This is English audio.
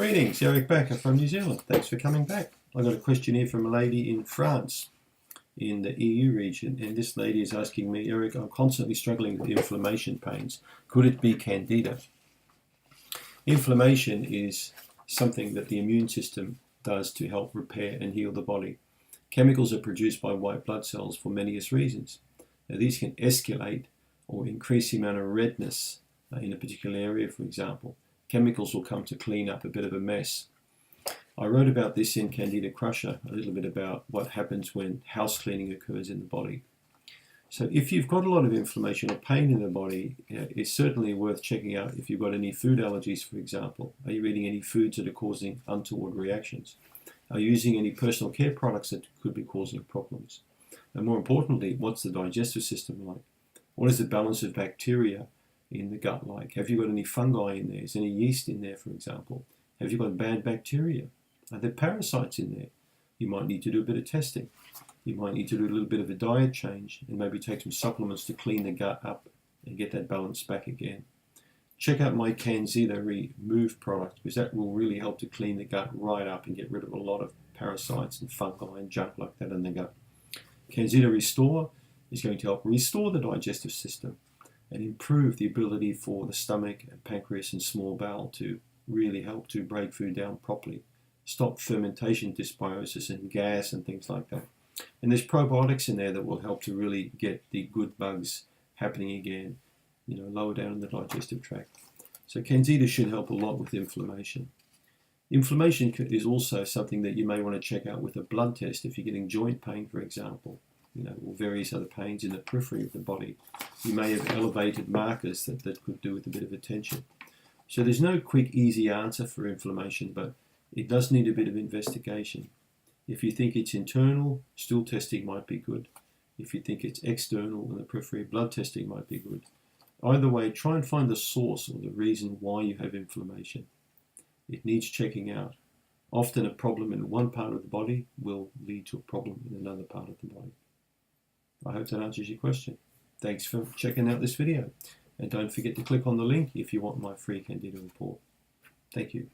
Greetings, Eric Bakker from New Zealand. Thanks for coming back. I got a question here from a lady in France in the EU region, and this lady is asking me, Eric, I'm constantly struggling with inflammation pains. Could it be Candida? Inflammation is something that the immune system does to help repair and heal the body. Chemicals are produced by white blood cells for many reasons. Now, these can escalate or increase the amount of redness in a particular area, for example. Chemicals will come to clean up a bit of a mess. I wrote about this in Candida Crusher, a little bit about what happens when house cleaning occurs in the body. So if you've got a lot of inflammation or pain in the body, it's certainly worth checking out if you've got any food allergies, for example. Are you eating any foods that are causing untoward reactions? Are you using any personal care products that could be causing problems? And more importantly, what's the digestive system like? What is the balance of bacteria in the gut like? Have you got any fungi in there? Is any yeast in there, for example? Have you got bad bacteria? Are there parasites in there? You might need to do a bit of testing. You might need to do a little bit of a diet change and maybe take some supplements to clean the gut up and get that balance back again. Check out my Candida Remove product, because that will really help to clean the gut right up and get rid of a lot of parasites and fungi and junk like that in the gut. Candida Restore is going to help restore the digestive system and improve the ability for the stomach and pancreas and small bowel to really help to break food down properly. Stop fermentation, dysbiosis and gas and things like that. And there's probiotics in there that will help to really get the good bugs happening again, lower down in the digestive tract. So Candida should help a lot with inflammation. Inflammation is also something that you may want to check out with a blood test if you're getting joint pain, for example, or various other pains in the periphery of the body. You may have elevated markers that could do with a bit of attention. So there's no quick, easy answer for inflammation, but it does need a bit of investigation. If you think it's internal, stool testing might be good. If you think it's external in the periphery, blood testing might be good. Either way, try and find the source or the reason why you have inflammation. It needs checking out. Often a problem in one part of the body will lead to a problem in another part of the body. I hope that answers your question. Thanks for checking out this video. And don't forget to click on the link if you want my free Candida report. Thank you.